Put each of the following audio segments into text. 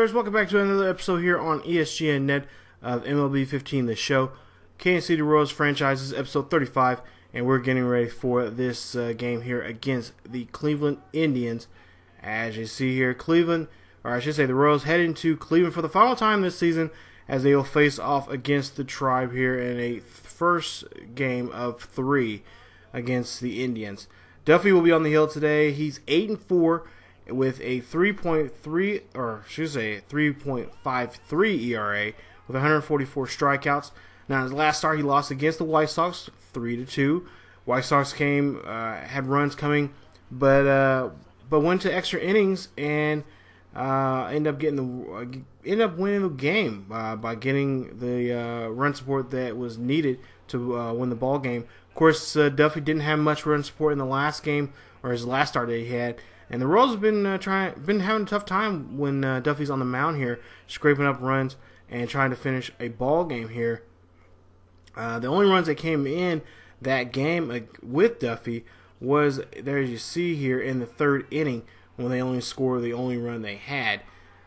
players, welcome back to another episode here on ESGNet of MLB 15, the show. Kansas City Royals franchises, episode 35, and we're getting ready for this game here against the Cleveland Indians. As you see here, Cleveland, or I should say the Royals, head into Cleveland for the final time this season as they will face off against the Tribe here in a first game of 3 against the Indians. Duffy will be on the hill today. He's 8-4. With a 3.53 ERA with 144 strikeouts. Now, his last start he lost against the White Sox 3-2. White Sox had runs coming, but went to extra innings and ended up winning the game by getting the run support that was needed to win the ball game. Of course, Duffy didn't have much run support in the last game, or his last start that he had. And the Royals have been having a tough time when Duffy's on the mound here, scraping up runs and trying to finish a ball game here. The only runs that came in that game with Duffy was there, as you see here, in the 3rd inning when they only scored the only run they had.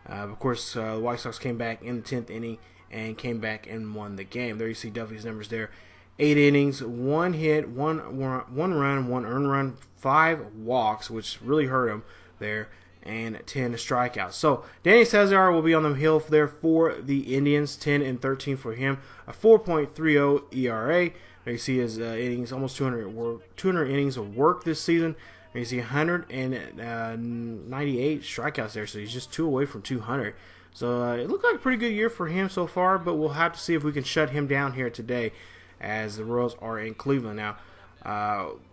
Of course, the White Sox came back in the 10th inning and came back and won the game. There you see Duffy's numbers there. 8 innings, 1 hit, 1 run, 1 earned run, 5 walks, which really hurt him there, and 10 strikeouts. So Danny Salazar will be on the hill there for the Indians, 10-13 for him, a 4.30 ERA. There you see his innings, almost 200 innings of work this season. There you see 198 strikeouts there, so he's just 2 away from 200. So it looked like a pretty good year for him so far, but we'll have to see if we can shut him down here today, as the Royals are in Cleveland now.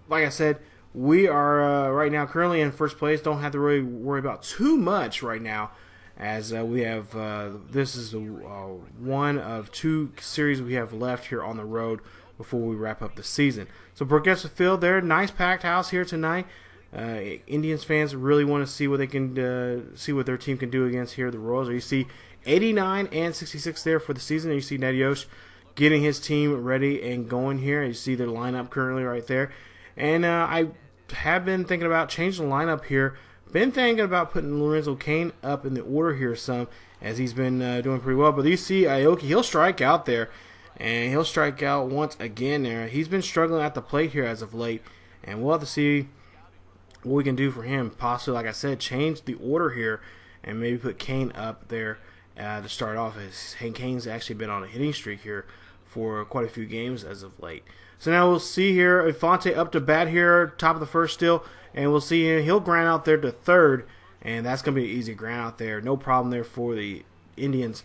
Like I said, we are right now currently in first place. Don't have to really worry about too much right now, as we have this is the one of 2 series we have left here on the road before we wrap up the season. So Progressive Field there, nice packed house here tonight. Indians fans really want to see what they can see what their team can do against here the Royals. You see 89-66 there for the season. And you see Nadios getting his team ready and going here. You see their lineup currently right there. And I have been thinking about changing the lineup here. Been thinking about putting Lorenzo Cain up in the order here some, as he's been doing pretty well. But you see Aoki, he'll strike out there. And he'll strike out once again there. He's been struggling at the plate here as of late. And we'll have to see what we can do for him. Possibly, like I said, change the order here and maybe put Cain up there to start off. As Cain's actually been on a hitting streak here for quite a few games as of late. So now we'll see here Infante up to bat here, top of the first still, and we'll see him. He'll ground out there to 3rd, and that's going to be an easy ground out there. No problem there for the Indians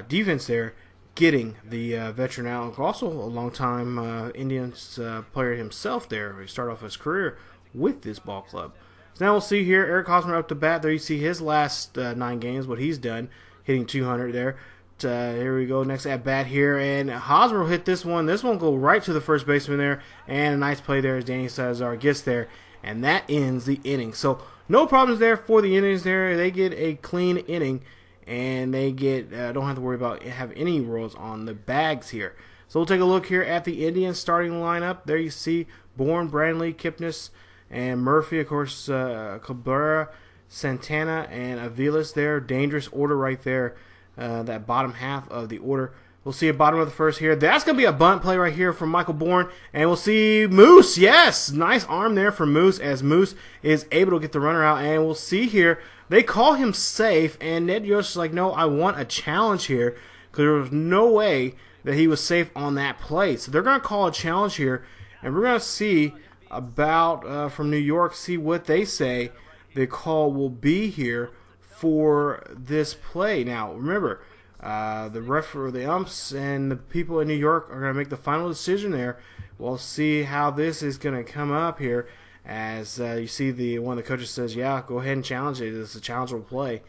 defense there, getting the veteran out. Also a long-time Indians player himself there. He started off his career with this ball club. So now we'll see here Eric Hosmer up to bat. There you see his last 9 games, what he's done, hitting 200 there. Here we go, next at bat here, and Hosmer will hit this one. This one will go right to the first baseman there, and a nice play there as Danny Salazar gets there, and that ends the inning. So no problems there for the Indians there. They get a clean inning, and they get don't have to worry about have any rolls on the bags here. So we'll take a look here at the Indians starting lineup. There you see Bourne, Brantley, Kipnis, and Murphy, of course, Cabrera, Santana, and Aviles there. Dangerous order right there. That bottom half of the order. We'll see a bottom of the first here. That's going to be a bunt play right here from Michael Bourne. And we'll see Moose. Yes, nice arm there from Moose, as Moose is able to get the runner out. And we'll see here, they call him safe. And Ned Yost is like, no, I want a challenge here, because there was no way that he was safe on that play. So they're going to call a challenge here. And we're going to see about, from New York, see what they say the call will be here for this play. Now, remember, the referee, the umps, and the people in New York are going to make the final decision there. We'll see how this is going to come up here, as you see one of the coaches says, yeah, go ahead and challenge it. It's a challengeable play.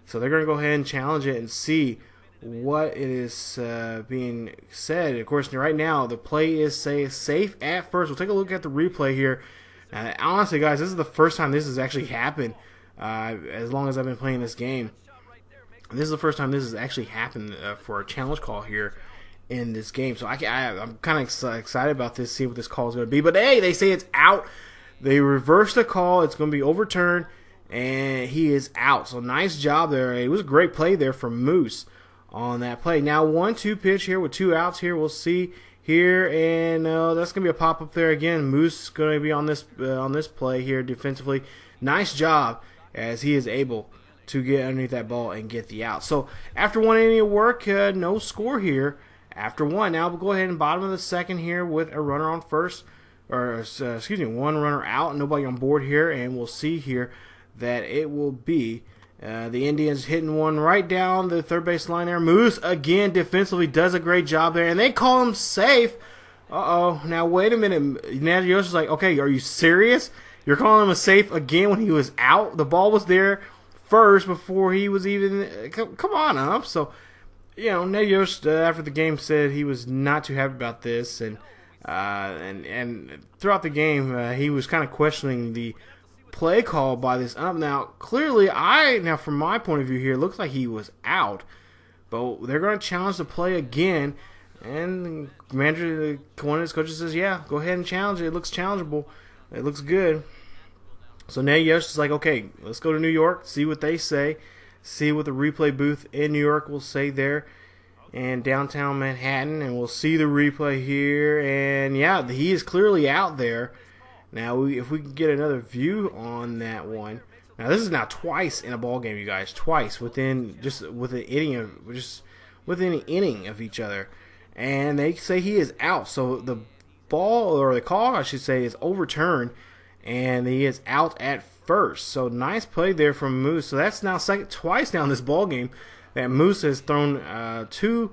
So they're going to go ahead and challenge it and see what it is being said. Of course, right now, the play is safe at first. We'll take a look at the replay here. Honestly, guys, this is the first time this has actually happened. As long as I've been playing this game, this is the first time this has actually happened for a challenge call here in this game. So I'm kind of excited about this, see what this call is going to be. But hey, they say it's out. They reverse the call. It's going to be overturned, and he is out. So nice job there. It was a great play there from Moose on that play. Now 1-2 pitch here with 2 outs here. We'll see here, and that's gonna be a pop up there again. Moose is gonna be on this play here defensively. Nice job as he is able to get underneath that ball and get the out. So after 1 inning of work, no score here after 1. Now we'll go ahead and bottom of the second here with a runner on first, or excuse me, 1 runner out, nobody on board here, and we'll see here that it will be the Indians hitting one right down the third base line there. Moose again defensively does a great job there, and they call him safe. Now wait a minute. Natty Yoshi's like, okay, are you serious? You're calling him a safe again when he was out? The ball was there first before he was even. Come on up. So, you know, Ned Yost after the game said he was not too happy about this, and throughout the game he was kind of questioning the play call by this ump. Now, clearly, from my point of view here, it looks like he was out, but they're going to challenge the play again, and one of his coaches says, yeah, go ahead and challenge it. It looks challengeable. It looks good. So Nate Yost is like, okay, let's go to New York, see what they say, see what the replay booth in New York will say there in downtown Manhattan, and we'll see the replay here. And yeah, he is clearly out there. Now, if we can get another view on that one. Now, this is now twice in a ball game, you guys, twice within an inning of each other, and they say he is out. So the ball, or the call, I should say, is overturned, and he is out at first. So nice play there from Moose. So that's now twice now in this ball game that Moose has thrown 2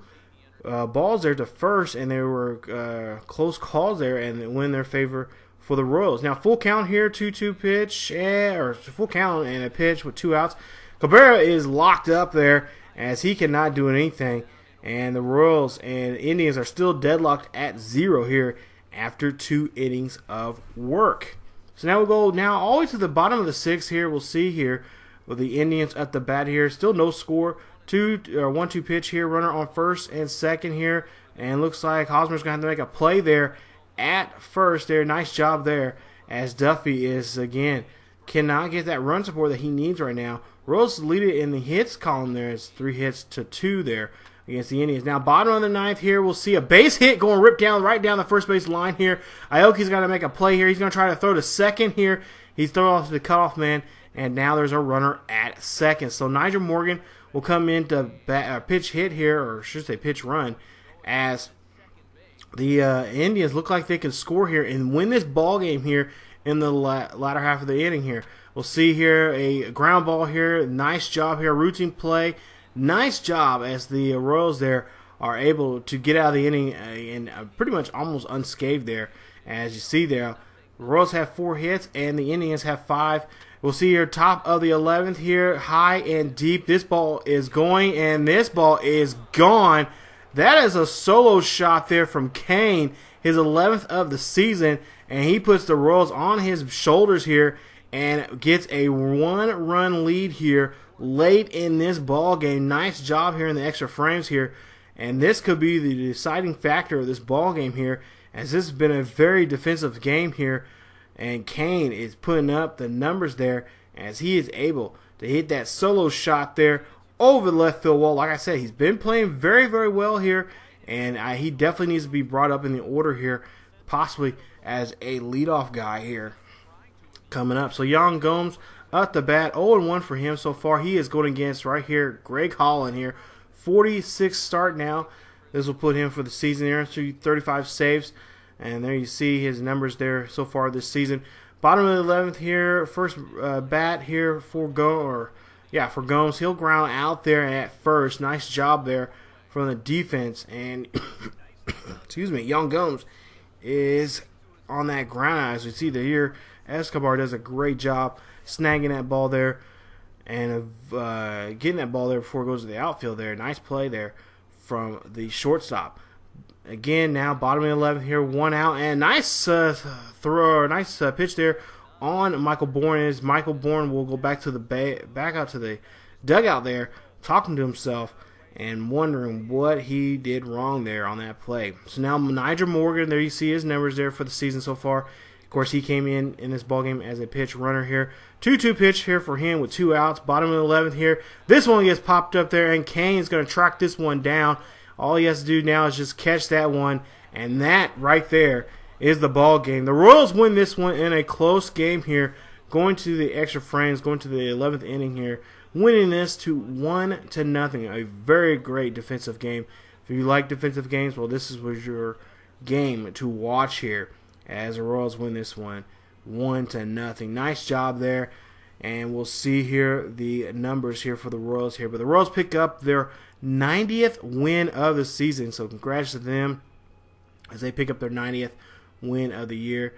balls there to first, and there were close calls there, and it went in their favor for the Royals. Now full count here, 2-2 pitch, or full count and a pitch with 2 outs. Cabrera is locked up there as he cannot do anything, and the Royals and Indians are still deadlocked at 0 here after 2 innings of work. So now we'll go all the way to the bottom of the 6th here. We'll see here with the Indians at the bat here. Still no score. 1-2 pitch here. Runner on first and second here. And looks like Hosmer's going to have to make a play there at first there. Nice job there as Duffy is, again, cannot get that run support that he needs right now. Royals lead it in the hits column there. It's 3-2 there against the Indians. Now, bottom of the 9th here, we'll see a base hit going right down the first base line here. Aoki's got to make a play here. He's going to try to throw to second here. He's throwing off to the cutoff man, and now there's a runner at second. So Nigel Morgan will come in to pitch hit here, or I should say pitch run, as the Indians look like they can score here and win this ball game here in the latter half of the inning here. We'll see here a ground ball here. Nice job here, routine play. Nice job as the Royals there are able to get out of the inning and pretty much almost unscathed there. As you see there, the Royals have 4 hits and the Indians have 5. We'll see here top of the 11th here, high and deep. This ball is going, and this ball is gone. That is a solo shot there from Kane, his 11th of the season, and he puts the Royals on his shoulders here and gets a 1-run lead here late in this ball game. Nice job here in the extra frames here, and this could be the deciding factor of this ball game here, as this has been a very defensive game here, and Kane is putting up the numbers there as he is able to hit that solo shot there over the left field wall. Like I said, he's been playing very, very well here, and he definitely needs to be brought up in the order here, possibly as a leadoff guy here coming up. So Yan Gomes at the bat, 0-1 for him so far. He is going against right here Greg Holland here, 46 start now. This will put him for the season here to 35 saves, and there you see his numbers there so far this season. Bottom of the 11th here, first bat here for Gomes. He'll ground out there at first. Nice job there from the defense, and excuse me, Yan Gomes is on that ground. As we see here, Escobar does a great job snagging that ball there and getting that ball there before it goes to the outfield there. Nice play there from the shortstop. Again, now bottom of the 11th here, 1 out, and nice pitch there on Michael Bourne. As Michael Bourne will go back to the back out to the dugout there, talking to himself and wondering what he did wrong there on that play. So now Nigel Morgan, there you see his numbers there for the season so far. Of course, he came in this ballgame as a pitch runner here. 2-2 pitch here for him with 2 outs. Bottom of the 11th here. This one gets popped up there, and Kane is going to track this one down. All he has to do now is just catch that one, and that right there is the ball game. The Royals win this one in a close game here, going to the extra frames, going to the 11th inning here, winning this to 1-0. A very great defensive game. If you like defensive games, well, this was your game to watch here as the Royals win this one 1-0. Nice job there. And we'll see here the numbers here for the Royals here. But the Royals pick up their 90th win of the season. So congrats to them as they pick up their 90th win of the year.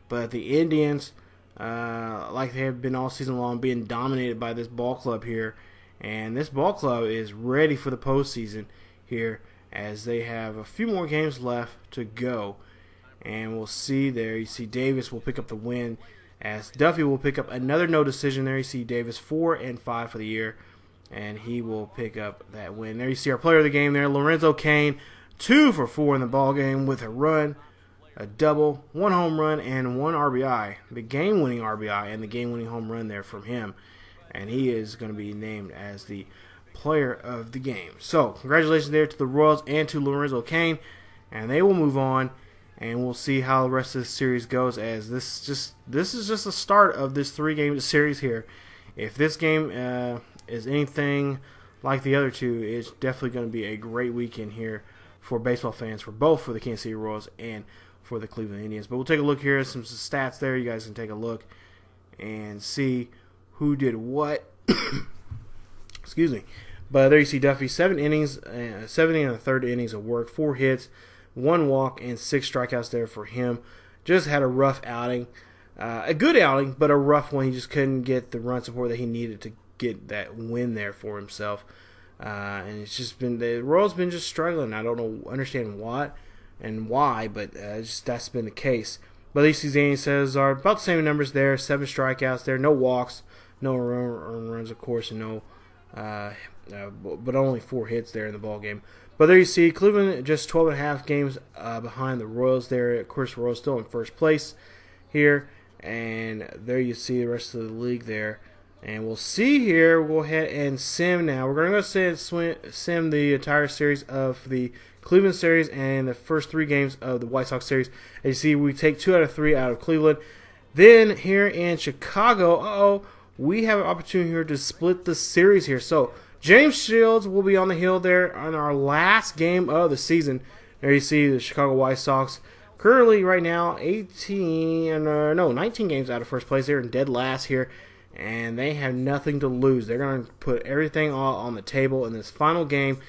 But the Indians, like they have been all season long, being dominated by this ball club here. And this ball club is ready for the postseason here as they have a few more games left to go. And we'll see there. You see Davis will pick up the win as Duffy will pick up another no decision there. You see Davis 4-5 for the year, and he will pick up that win. There you see our player of the game there, Lorenzo Cain, 2 for 4 in the ball game with a run, a double, 1 home run, and 1 RBI. The game-winning RBI and the game-winning home run there from him. And he is going to be named as the player of the game. So, congratulations there to the Royals and to Lorenzo Cain. And they will move on, and we'll see how the rest of this series goes, as this is just the start of this 3-game series here. If this game is anything like the other two, it's definitely going to be a great weekend here for baseball fans, for the Kansas City Royals and for the Cleveland Indians. But we'll take a look here at some stats there. You guys can take a look and see who did what. Excuse me. But there you see Duffy, 7 innings, 7 and 1/3 innings of work, 4 hits, 1 walk, and 6 strikeouts there for him. Just had a rough outing. A good outing, but a rough one. He just couldn't get the run support that he needed to get that win there for himself. And it's just been, the Royals been just struggling. I don't understand what and why, but that's been the case. But at least these Danny Salazar, about the same numbers there, 7 strikeouts there, no walks, no runs, of course, and no, but only 4 hits there in the ball game. But there you see Cleveland just 12.5 games behind the Royals there. Of course, the Royals still in first place here, and there you see the rest of the league there. And we'll see here. We'll go ahead and sim now. We're going to go sim the entire series of the Cleveland series and the first 3 games of the White Sox series. As you see, we take 2 out of 3 out of Cleveland. Then here in Chicago, we have an opportunity here to split the series here. So James Shields will be on the hill there on our last game of the season. There you see the Chicago White Sox currently right now 19 games out of first place. They're in dead last here, and they have nothing to lose. They're going to put everything all on the table in this final game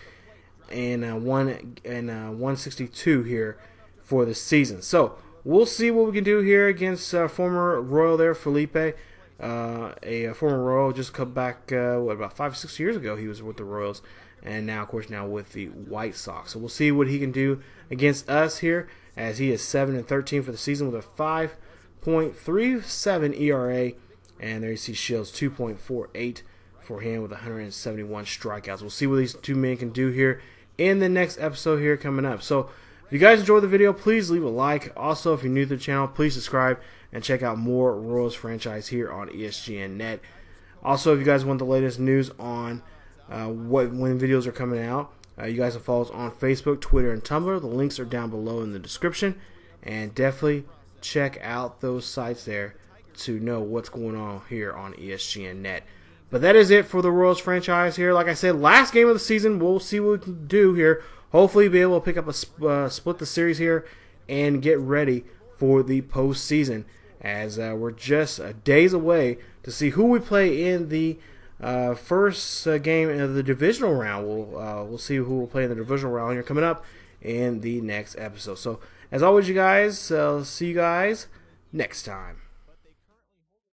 in 162 here for the season. So we'll see what we can do here against former Royal there, Felipe. A former Royal, just come back about 5 or 6 years ago he was with the Royals, and now of course now with the White Sox. So we'll see what he can do against us here, as he is 7-13 for the season with a 5.37 ERA, and there you see Shields 2.48 for him with 171 strikeouts. We'll see what these two men can do here in the next episode here coming up. So if you guys enjoyed the video, please leave a like. Also, if you're new to the channel, please subscribe and check out more Royals franchise here on ESGNet. Also, if you guys want the latest news on when videos are coming out, you guys can follow us on Facebook, Twitter, and Tumblr. The links are down below in the description. And definitely check out those sites there to know what's going on here on ESGNet. But that is it for the Royals franchise here. Like I said, last game of the season. We'll see what we can do here. Hopefully be able to pick up a split the series here and get ready for the postseason, as we're just days away to see who we play in the first game of the divisional round. We'll see who will play in the divisional round here coming up in the next episode. So as always, you guys, see you guys next time.